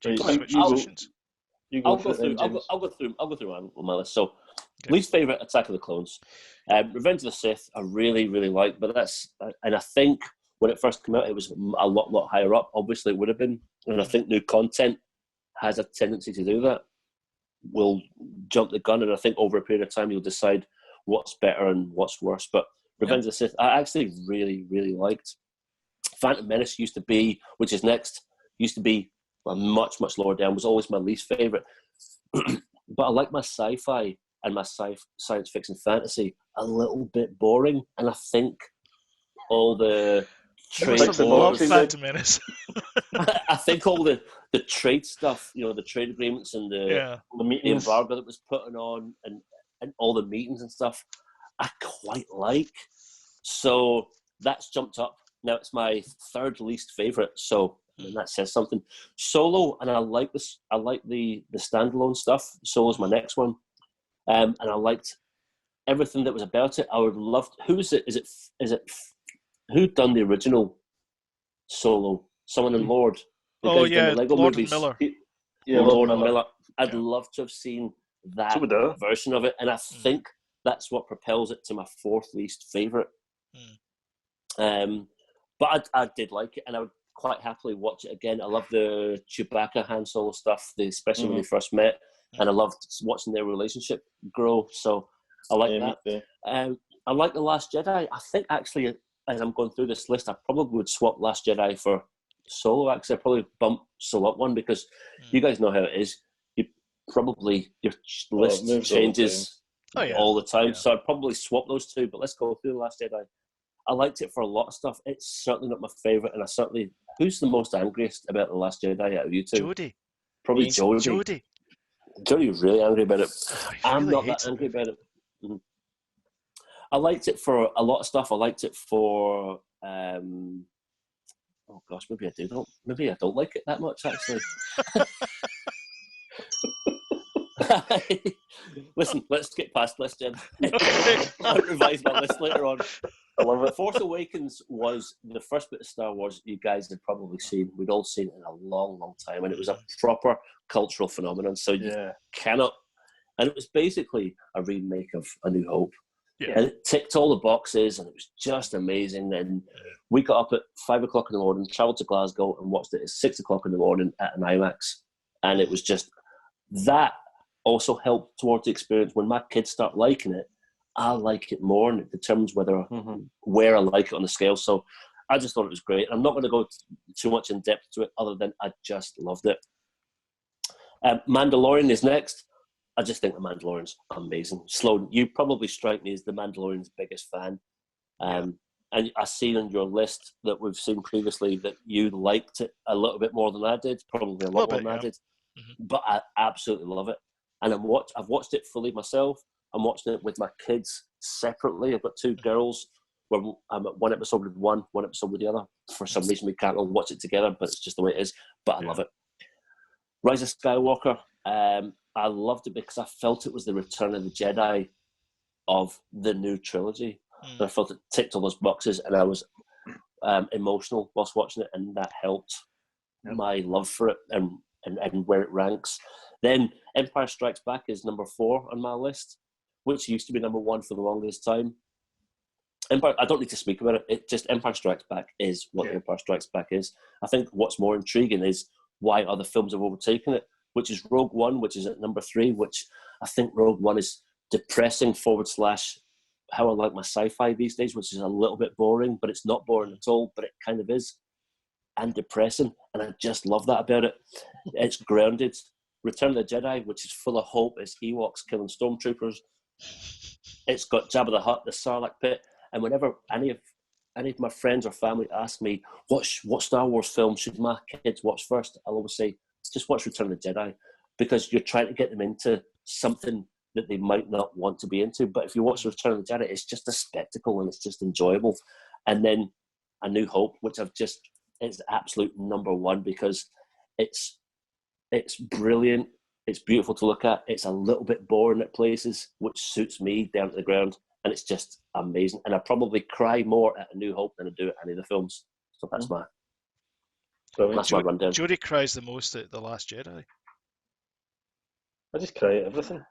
So you Right, switch positions. I'll go through my list. So, least favorite: Attack of the Clones. Revenge of the Sith, I really, really like, but and I think when it first came out, it was a lot higher up. Obviously, it would have been, and I think new content has a tendency to do that. We'll jump the gun, and I think over a period of time, you'll decide what's better and what's worse. But Revenge of the Sith, I actually really, really liked. Phantom Menace used to be a much lower down, was always my least favourite. But I like my sci-fi and my science fiction fantasy a little bit boring, and I think all the trade love Phantom Menace. I think all the trade stuff, the trade agreements and the embargo that was put on and all the meetings and stuff, I quite like. So that's jumped up. Now it's my third least favourite, so that says something. Solo, and I like this. I like the standalone stuff. Solo's my next one, and I liked everything that was about it. I would love. Who is it? Is it who done the original Solo? Someone in Lord. The Oh guys done the Lego Lord movies. and Miller. Lord and Miller. I'd love to have seen that version of it, and I think that's what propels it to my fourth least favourite. But I did like it, and I would quite happily watch it again. I love the Chewbacca Han Solo stuff, especially when they first met, and I loved watching their relationship grow. So I like that. I like The Last Jedi. I think actually, as I'm going through this list, I probably would swap Last Jedi for Solo. Actually, I'd probably bump Solo up one because you guys know how it is. Your list changes all the time. So I'd probably swap those two. But let's go through The Last Jedi. I liked it for a lot of stuff. It's certainly not my favourite, and who's the most angriest about The Last Jedi out of you two? Jody. Probably Jody. Jody's really angry about it. I'm not that angry about it. Mm-hmm. I liked it for a lot of stuff. I liked it for oh gosh, maybe I don't like it that much actually. Listen, let's get past this, Jim. I'll revise my list later on. I love it. Force Awakens was the first bit of Star Wars you guys had probably seen. We'd all seen it in a long time, and it was a proper cultural phenomenon. So you cannot. And it was basically a remake of A New Hope. Yeah. And it ticked all the boxes, and it was just amazing. And we got up at 5 o'clock in the morning, travelled to Glasgow, and watched it at 6 o'clock in the morning at an IMAX. And it was just that. Also helped towards the experience. When my kids start liking it, I like it more, and it determines where I like it on the scale. So I just thought it was great. I'm not going to go too much in depth to it, other than I just loved it. Mandalorian is next. I just think The Mandalorian's amazing. Sloan, you probably strike me as The Mandalorian's biggest fan. And I see on your list that we've seen previously that you liked it a little bit more than I did, probably a lot more than I did. But I absolutely love it. And I've watched it fully myself. I'm watching it with my kids separately. I've got two girls where I'm at one episode with one episode with the other. For some reason, we can't all watch it together, but it's just the way it is. But I love it. Rise of Skywalker. I loved it because I felt it was the Return of the Jedi of the new trilogy. And I felt it ticked all those boxes, and I was emotional whilst watching it, and that helped my love for it and where it ranks. Then Empire Strikes Back is number 4 on my list, which used to be number 1 for the longest time. Empire, I don't need to speak about it. Empire Strikes Back is what Empire Strikes Back is. I think what's more intriguing is why other films have overtaken it, which is Rogue One, which is at number 3, which I think Rogue One is depressing / how I like my sci-fi these days, which is a little bit boring, but it's not boring at all, but it kind of is, and depressing, and I just love that about it. It's grounded. Return of the Jedi, which is full of hope. It's Ewoks killing stormtroopers. It's got Jabba the Hutt, the Sarlacc pit, and whenever any of my friends or family ask me what Star Wars film should my kids watch first, I'll always say just watch Return of the Jedi, because you're trying to get them into something that they might not want to be into. But if you watch Return of the Jedi, it's just a spectacle and it's just enjoyable. And then A New Hope, which it's absolute number 1 because it's brilliant. It's beautiful to look at. It's a little bit boring at places, which suits me down to the ground. And it's just amazing. And I probably cry more at A New Hope than I do at any of the films. So that's That's my rundown. Jody cries the most at The Last Jedi. I just cry at everything.